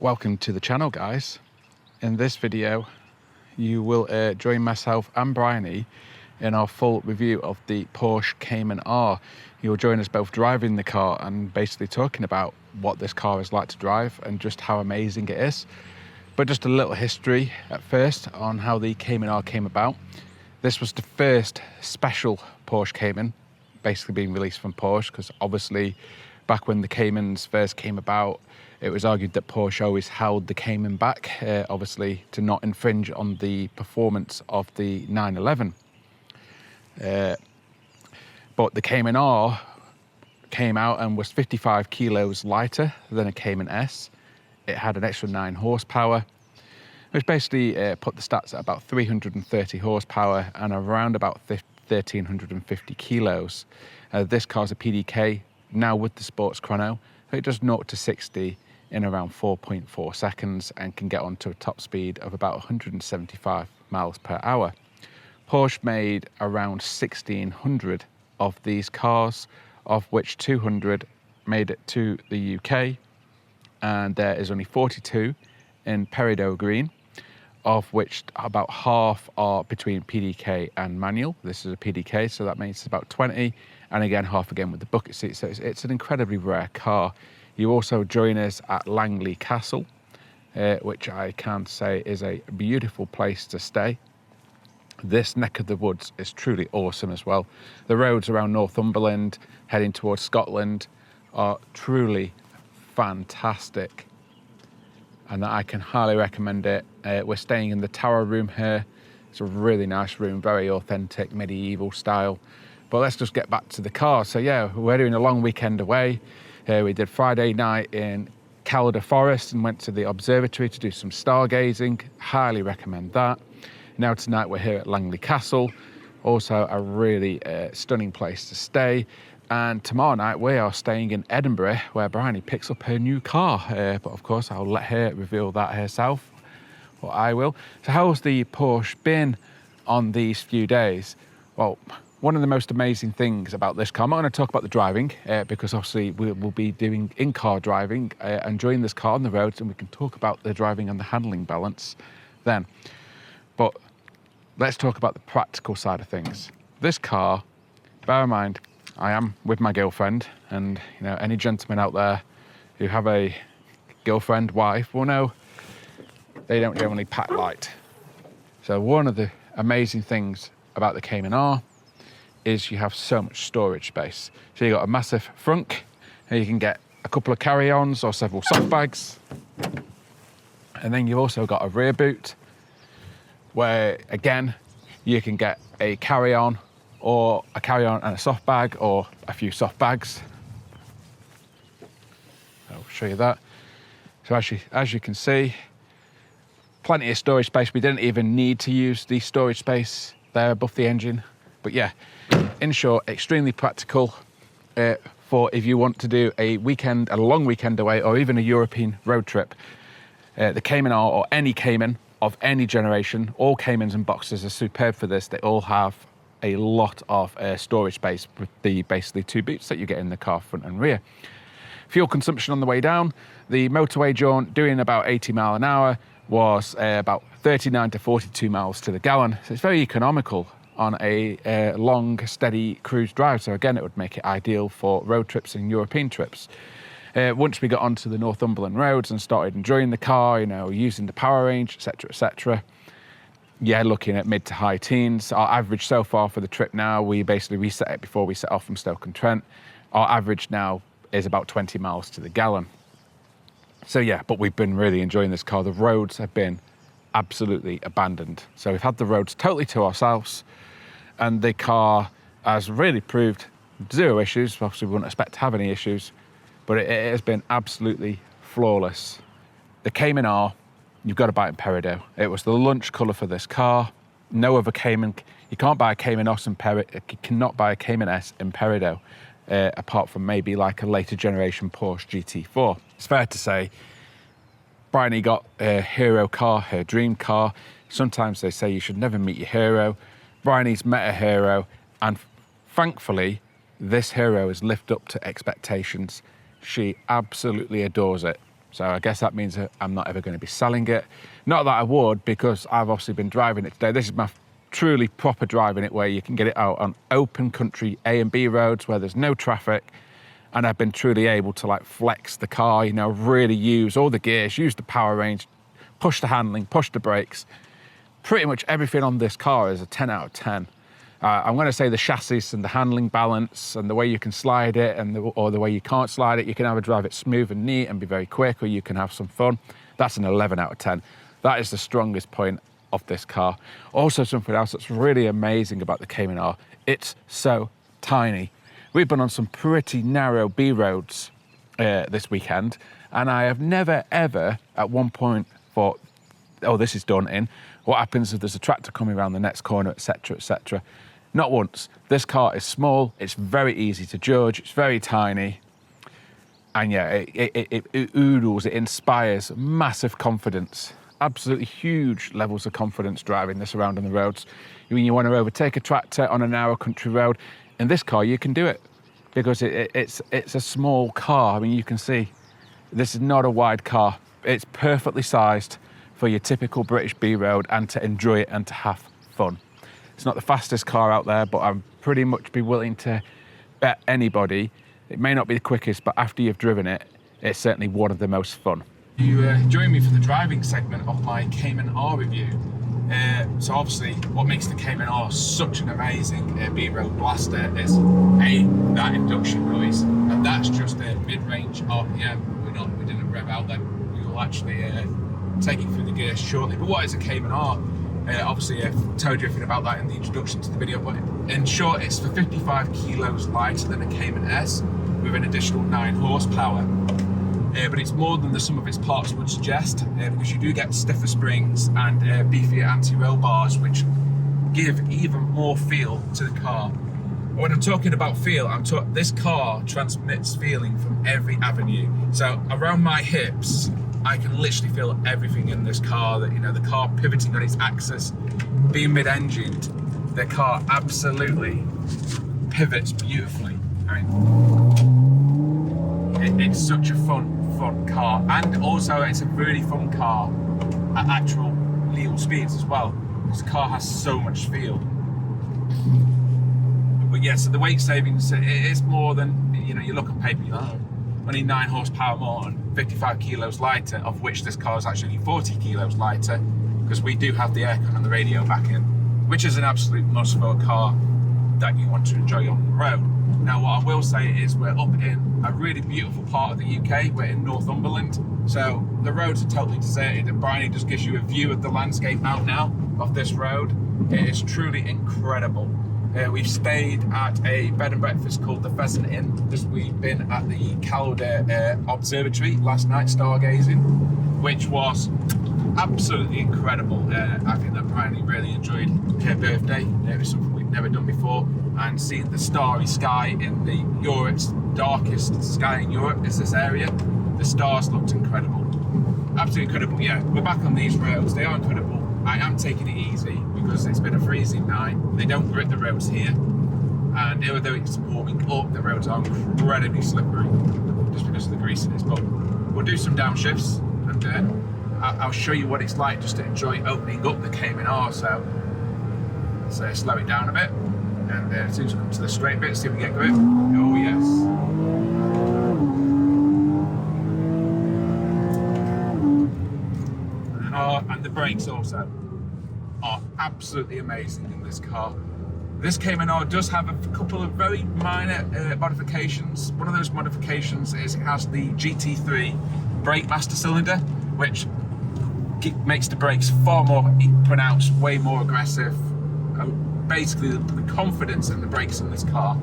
Welcome to the channel, guys. In this video you will join myself and Bryony in our full review of the Porsche Cayman R. You'll join us both driving the car and basically talking about what this car is like to drive and just how amazing it is. But just a little history at first on how the Cayman R came about. This was the first special Porsche Cayman basically being released from Porsche, because obviously back when the Caymans first came about, it was argued that Porsche always held the Cayman back, obviously to not infringe on the performance of the 911. But the Cayman R came out and was 55 kilos lighter than a Cayman S. It had an extra 9 horsepower, which basically put the stats at about 330 horsepower and around about 1,350 kilos. This car's a PDK, now with the sports chrono. It does 0 to 60 in around 4.4 seconds and can get onto a top speed of about 175 miles per hour. Porsche made around 1,600 of these cars, of which 200 made it to the UK, and there is only 42 in Peridot green, of which about half are between PDK and manual. This is a PDK, so that means it's about 20, and again half again with the bucket seat. So it's an incredibly rare car. You also join us at Langley Castle, which I can say is a beautiful place to stay. This neck of the woods is truly awesome as well. The roads around Northumberland heading towards Scotland are truly fantastic, and I can highly recommend it. We're staying in the tower room here. It's a really nice room, very authentic medieval style. But let's just get back to the car. So yeah, we're doing a long weekend away. We did Friday night in Calder Forest and went to the observatory to do some stargazing. Highly recommend that. Now tonight we're here at Langley Castle, also a really stunning place to stay. And tomorrow night we are staying in Edinburgh, where Bryony picks up her new car. But of course I'll let her reveal that herself, or I will. So how's the Porsche been on these few days? Well, one of the most amazing things about this car, I'm not going to talk about the driving, because obviously we will be doing in-car driving, enjoying this car on the roads, and we can talk about the driving and the handling balance then. But let's talk about the practical side of things. This car, bear in mind, I am with my girlfriend, and you know, any gentlemen out there who have a girlfriend, wife, will know they don't generally pack light. So one of the amazing things about the Cayman R is you have so much storage space. So you've got a massive frunk, and you can get a couple of carry-ons or several soft bags. And then you've also got a rear boot, where again, you can get a carry-on or a carry-on and a soft bag, or a few soft bags. I'll show you that. So as you can see, plenty of storage space. We didn't even need to use the storage space there above the engine. But yeah, in short, extremely practical for if you want to do a weekend, a long weekend away, or even a European road trip. The Cayman R, or any Cayman of any generation, all Caymans and Boxers are superb for this. They all have a lot of storage space with the basically 2 boots that you get in the car, front and rear. Fuel consumption on the way down, the motorway jaunt doing about 80 miles an hour was about 39 to 42 miles to the gallon. So it's very economical on a long, steady cruise drive. So again, it would make it ideal for road trips and European trips. Once we got onto the Northumberland roads and started enjoying the car, you know, using the power range, etc., yeah, looking at mid to high teens. Our average so far for the trip now, we basically reset it before we set off from Stoke-on-Trent. Our average now is about 20 miles to the gallon. So yeah, but we've been really enjoying this car. The roads have been absolutely abandoned. So we've had the roads totally to ourselves, and the car has really proved 0 issues. Obviously we wouldn't expect to have any issues, but it has been absolutely flawless. The Cayman R, you've got to buy it in Peridot. It was the lunch colour for this car. No other Cayman, you can't buy a Cayman S in Peridot, you cannot buy a Cayman S in Peridot, apart from maybe like a later generation Porsche GT4. It's fair to say, Bryony got her hero car, her dream car. Sometimes they say you should never meet your hero. Bryony's met a hero, and thankfully, this hero has lived up to expectations. She absolutely adores it. So I guess that means that I'm not ever going to be selling it. Not that I would, because I've obviously been driving it today. This is my truly proper driving it, where you can get it out on open country A and B roads where there's no traffic. And I've been truly able to like flex the car, you know, really use all the gears, use the power range, push the handling, push the brakes. Pretty much everything on this car is a 10 out of 10. I'm going to say the chassis and the handling balance and the way you can slide it or the way you can't slide it. You can either drive it smooth and neat and be very quick, or you can have some fun. That's an 11 out of 10. That is the strongest point of this car. Also, something else that's really amazing about the Cayman R, it's so tiny. We've been on some pretty narrow B roads this weekend, and I have never ever at one point thought, oh, this is daunting. What happens if there's a tractor coming around the next corner, etc., etc.? Not once. This car is small, it's very easy to judge, it's very tiny, and yeah, it oodles, it inspires massive confidence. Absolutely huge levels of confidence driving this around on the roads. When you want to overtake a tractor on a narrow country road, in this car you can do it, because it's a small car. I mean, you can see this is not a wide car. It's perfectly sized for your typical British B road, and to enjoy it and to have fun. It's not the fastest car out there, but I'm pretty much be willing to bet anybody, it may not be the quickest, but after you've driven it, it's certainly one of the most fun. You join me for the driving segment of my Cayman R review. So obviously, what makes the Cayman R such an amazing B-road blaster is that induction noise, and that's just a mid-range RPM. We didn't rev out then. We will actually take it through the gears shortly. But what is a Cayman R? Obviously, I've told you everything about that in the introduction to the video, but in short, it's for 55 kilos lighter than a Cayman S with an additional 9 horsepower. But it's more than the sum of its parts would suggest, because you do get stiffer springs and beefier anti-roll bars, which give even more feel to the car. When I'm talking about feel, this car transmits feeling from every avenue. So around my hips, I can literally feel everything in this car. That, you know, the car pivoting on its axis, being mid-engined, the car absolutely pivots beautifully. I mean, it's such a fun car, and also it's a really fun car at actual legal speeds as well. This car has so much feel. But yeah, so the weight savings, it is more than, you know, you look on paper, you're like, oh, only 9 horsepower more and 55 kilos lighter, of which this car is actually 40 kilos lighter, because we do have the aircon and the radio back in, which is an absolute must for a car that you want to enjoy on the road. Now, what I will say is we're up in a really beautiful part of the UK. We're in Northumberland, so the roads are totally deserted, and Bryony just gives you a view of the landscape out now of this road. It is truly incredible. We've stayed at a bed and breakfast called the Pheasant Inn, because we've been at the Calder Observatory last night stargazing, which was absolutely incredible. I think that Bryony really enjoyed her birthday. It was something we've never done before, and seeing the starry sky in Europe's darkest sky in Europe is this area. The stars looked incredible, absolutely incredible. Yeah, we're back on these roads. They are incredible. I am taking it easy because it's been a freezing night. They don't grip the roads here, and although it's warming up, the roads are incredibly slippery just because of the greasiness. But we'll do some downshifts, and I'll show you what it's like just to enjoy opening up the Cayman R. So let's slow it down a bit, and as soon as we come to the straight bit, see if we get grip. Oh yes. And the brakes also are absolutely amazing in this car. This Cayman R does have a couple of very minor modifications. One of those modifications is it has the GT3 brake master cylinder, which makes the brakes far more pronounced, way more aggressive. Basically, the confidence in the brakes in this car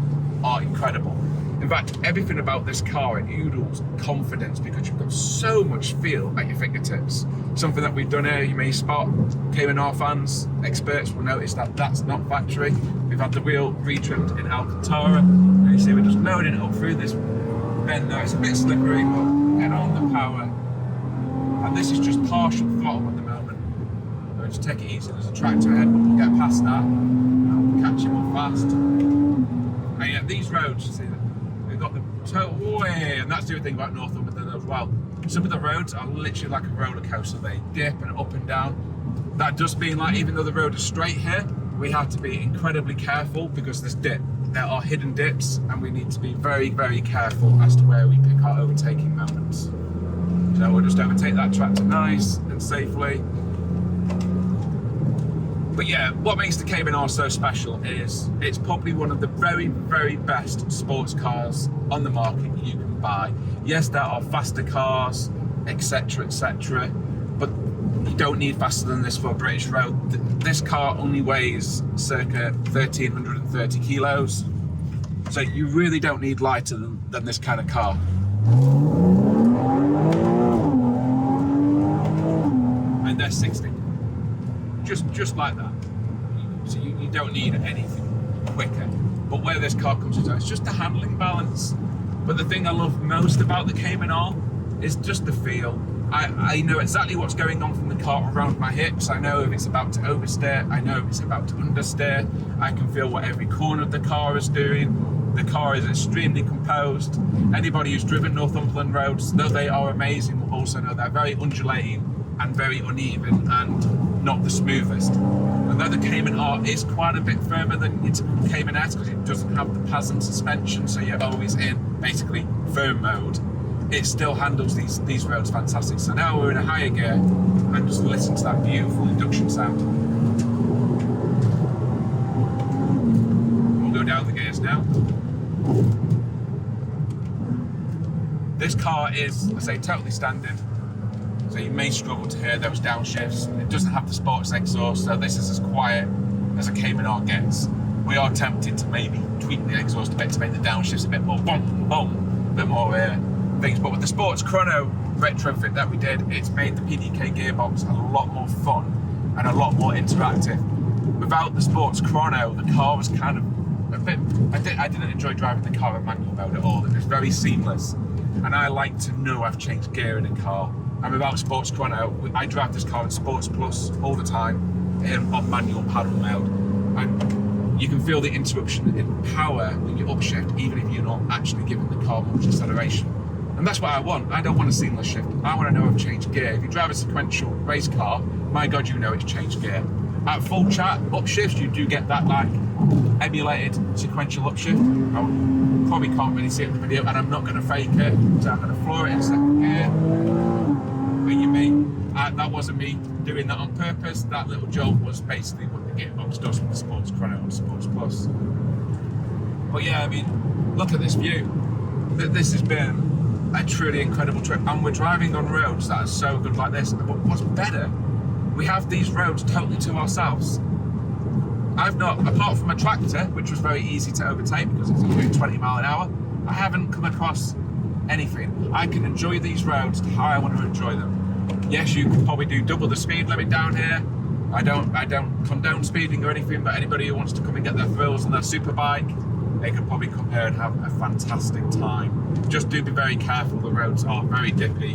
are incredible. In fact, everything about this car, it oodles confidence because you've got so much feel at your fingertips. Something that we've done here, you may spot, Cayman R fans, experts will notice that that's not factory. We've had the wheel retrimmed in Alcantara, and you see we're just loading it up through this bend now. It's a bit slippery, but get on the power. And this is just partial throttle at the moment. So just take it easy, there's a tractor ahead, but we'll get past that, and we'll catch him up fast. And yeah, these roads, you see, we've got the total way, and that's the other thing about Northumberland as well. Some of the roads are literally like a roller coaster. They dip and up and down. That does mean, like, even though the road is straight here, we have to be incredibly careful because there's dip. There are hidden dips, and we need to be very, very careful as to where we pick our overtaking moments. So we'll just overtake that tractor nice and safely. But yeah, what makes the Cayman R so special is it's probably one of the very, very best sports cars on the market you can buy. Yes, there are faster cars, etc., etc., but you don't need faster than this for a British road. This car only weighs circa 1,330 kilos, so you really don't need lighter than this kind of car. And they're 60. Just like that. So you don't need anything quicker. But where this car comes into, it's just the handling balance. But the thing I love most about the Cayman R is just the feel. I know exactly what's going on from the car around my hips. I know if it's about to oversteer. I know if it's about to understeer. I can feel what every corner of the car is doing. The car is extremely composed. Anybody who's driven Northumberland roads, though they are amazing, will also know they're very undulating and very uneven and not the smoothest. And though the Cayman R is quite a bit firmer than your typical Cayman S because it doesn't have the PASM suspension, so you're always in basically firm mode, it still handles these roads fantastic. So now we're in a higher gear and just listen to that beautiful induction sound. We'll go down the gears now. This car is, I say, totally standard. So you may struggle to hear those downshifts. It doesn't have the sports exhaust, so this is as quiet as a Cayman R gets. We are tempted to maybe tweak the exhaust a bit to make the downshifts a bit more boom, boom, a bit more things. But with the sports Chrono retrofit that we did, it's made the PDK gearbox a lot more fun and a lot more interactive. Without the sports Chrono, the car was kind of a bit, I didn't enjoy driving the car in manual mode at all. It was very seamless. And I like to know I've changed gear in a car. And without Sports Chrono, I drive this car in Sports Plus all the time on manual paddle mode. And you can feel the interruption in power when you upshift, even if you're not actually giving the car much acceleration. And that's what I want. I don't want a seamless shift. I want to know I've changed gear. If you drive a sequential race car, my God, you know it's changed gear. At full chat upshifts, you do get that like emulated sequential upshift. I probably can't really see it in the video, and I'm not going to fake it. So I'm going to floor it in second gear. But you may, that wasn't me doing that on purpose. That little jolt was basically what the Gearbox does with the Sports Chrono and Sports Plus. But yeah, I mean, look at this view. This has been a truly incredible trip, and we're driving on roads that are so good like this. But what's better, we have these roads totally to ourselves. I've not, apart from a tractor, which was very easy to overtake because it's doing 20 mile an hour, I haven't come across anything. I can enjoy these roads how I want to enjoy them. Yes, you can probably do double the speed limit down here. I don't condone speeding or anything, but anybody who wants to come and get their thrills on their super bike, they could probably come here and have a fantastic time. Just do be very careful. The roads are very dippy,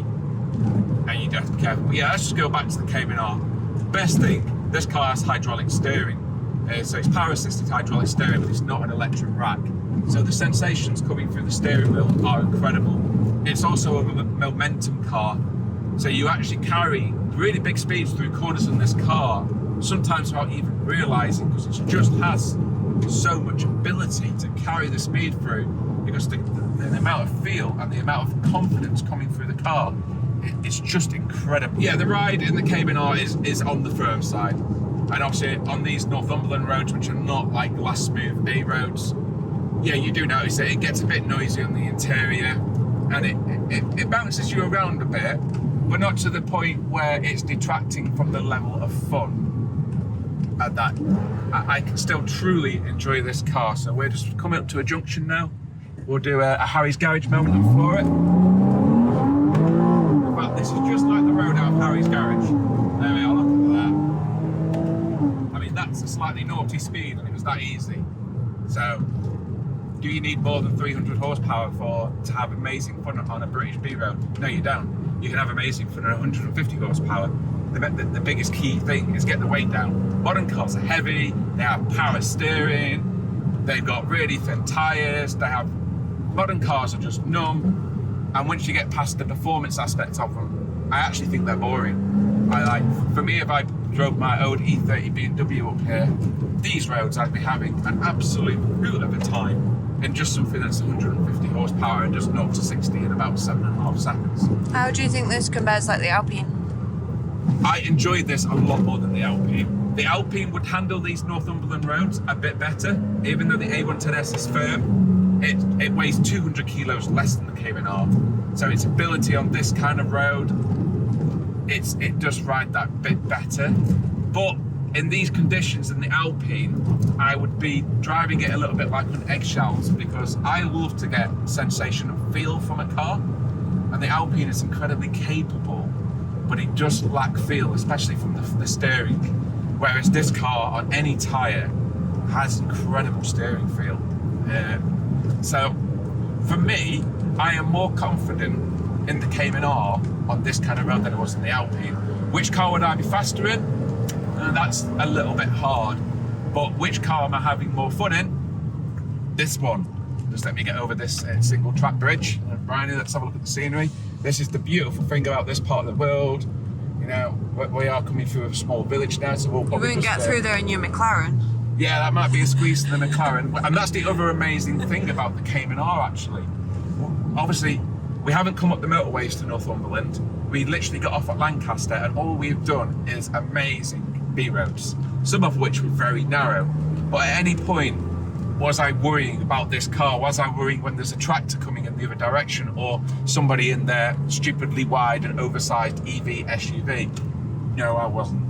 and you do have to be careful. But yeah, let's just go back to the Cayman R. The best thing, this car has hydraulic steering. So it's power assisted hydraulic steering, but it's not an electric rack. So the sensations coming through the steering wheel are incredible. It's also a momentum car. So you actually carry really big speeds through corners in this car, sometimes without even realizing, because it just has so much ability to carry the speed through, because the amount of feel and the amount of confidence coming through the car, it's just incredible. Yeah, the ride in the Cayman R is on the firm side. And obviously on these Northumberland roads, which are not like glass smooth A roads, yeah, you do notice that it gets a bit noisy on the interior, and it bounces you around a bit, but not to the point where it's detracting from the level of fun at that. I can still truly enjoy this car. So we're just coming up to a junction now. We'll do a Harry's Garage moment and floor it. In fact, this is just like the road out of Harry's Garage. There we are, look at that. I mean, that's a slightly naughty speed, and it was that easy. So, do you need more than 300 horsepower to have amazing fun on a British B road? No, you don't. You can have amazing fun at 150 horsepower. The biggest key thing is get the weight down. Modern cars are heavy, they have power steering, they've got really thin tyres, modern cars are just numb. And once you get past the performance aspect of them, I actually think they're boring. For me, if I drove my old E30 BMW up here, these roads I'd be having an absolute hoot of a time in just something that's 150 horsepower and just 0 to 60 in about 7.5 seconds. How do you think this compares like the Alpine? I enjoyed this a lot more than the Alpine. The Alpine would handle these Northumberland roads a bit better, even though the A110S is firm. It weighs 200 kilos less than the Cayman R. So its ability on this kind of road, it does ride that bit better. But in these conditions in the Alpine, I would be driving it a little bit like on eggshells, because I love to get sensation of feel from a car. And the Alpine is incredibly capable, but it does lack feel, especially from the steering. Whereas this car on any tyre has incredible steering feel. So for me, I am more confident in the Cayman R on this kind of road than I was in the Alpine. Which car would I be faster in? That's a little bit hard. But which car am I having more fun in? This one. Just let me get over this single track bridge. Bryony, let's have a look at the scenery. This is the beautiful thing about this part of the world. You know, we are coming through a small village now, so we'll probably You wouldn't get through there in your McLaren. Yeah, that might be a squeeze in the McLaren. And that's the other amazing thing about the Cayman R, actually. Obviously, we haven't come up the motorways to Northumberland. We literally got off at Lancaster, and all we've done is amazing B roads, some of which were very narrow. But at any point, was I worrying about this car? Was I worrying when there's a tractor coming in the other direction, or somebody in their stupidly wide and oversized EV SUV? No, I wasn't.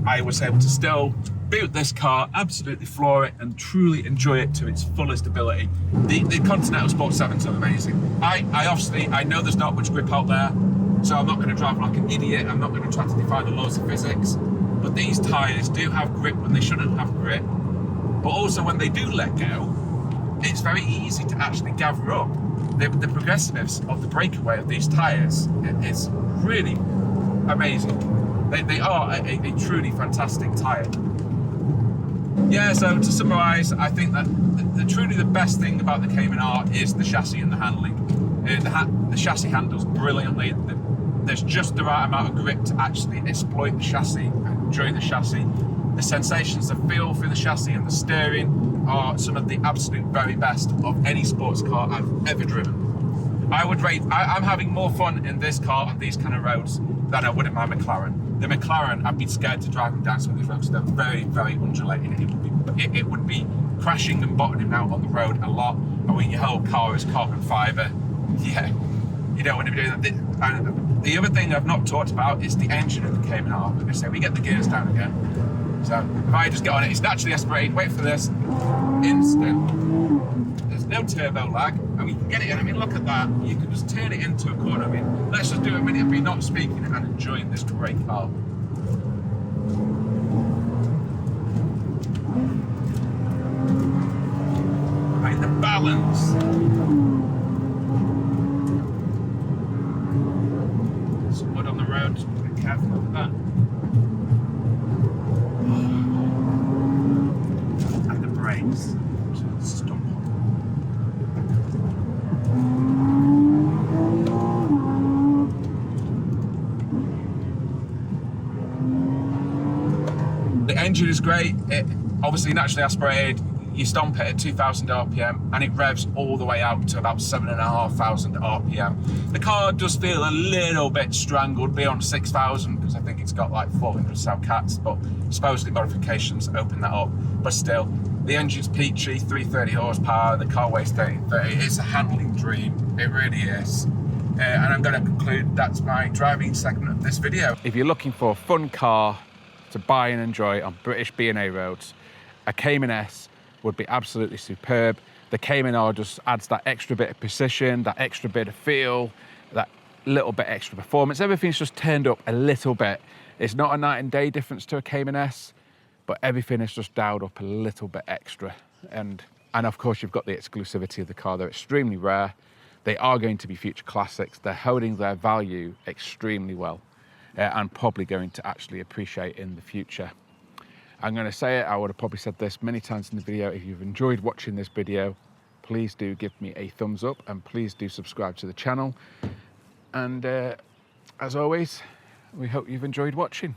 I was able to still boot this car, absolutely floor it, and truly enjoy it to its fullest ability. The Continental Sport 7s are amazing. I know there's not much grip out there, so I'm not going to drive like an idiot. I'm not going to try to defy the laws of physics. But these tyres do have grip when they shouldn't have grip. But also when they do let go, it's very easy to actually gather up the progressiveness of the breakaway of these tyres. It's really amazing. They are a truly fantastic tyre. Yeah, so to summarise, I think that truly the best thing about the Cayman R is the chassis and the handling. The chassis handles brilliantly. There's just the right amount of grip to actually exploit the chassis and enjoy the chassis. The sensations, the feel through the chassis and the steering are some of the absolute very best of any sports car I've ever driven. I'm having more fun in this car on these kind of roads than I would in my McLaren. The McLaren, I'd be scared to drive down some of these roads. They're very, very undulating. It would be crashing and bottoming out on the road a lot. And when your whole car is carbon fibre, yeah, you don't want to be doing that. And the other thing I've not talked about is the engine of the Cayman R. Like I say, we get the gears down again. So if I just get on it, it's naturally aspirated. Wait for this. Instant. There's no turbo lag, and we can get it in. I mean, look at that. You can just turn it into a corner. I mean, let's just do a minute of me not speaking and enjoying this great car. Right, the balance. Some mud on the road. Just be careful of that. And the brakes. Stop. The engine is great. It obviously naturally aspirated. You stomp it at 2,000 RPM and it revs all the way out to about 7,500 RPM. The car does feel a little bit strangled beyond 6,000 because I think it's got like 400 cell cats, but supposedly modifications open that up. But still, the engine's peachy, 330 horsepower, the car weighs 30. It's a handling dream, it really is. And I'm going to conclude that's my driving segment of this video. If you're looking for a fun car to buy and enjoy on British B&A roads, a Cayman S would be absolutely superb. The Cayman R just adds that extra bit of precision, that extra bit of feel, that little bit extra performance. Everything's just turned up a little bit. It's not a night and day difference to a Cayman S, but everything is just dialed up a little bit extra. And of course, you've got the exclusivity of the car. They're extremely rare. They are going to be future classics. They're holding their value extremely well and probably going to actually appreciate in the future. I'm going to say it, I would have probably said this many times in the video. If you've enjoyed watching this video, please do give me a thumbs up and please do subscribe to the channel. And as always, we hope you've enjoyed watching.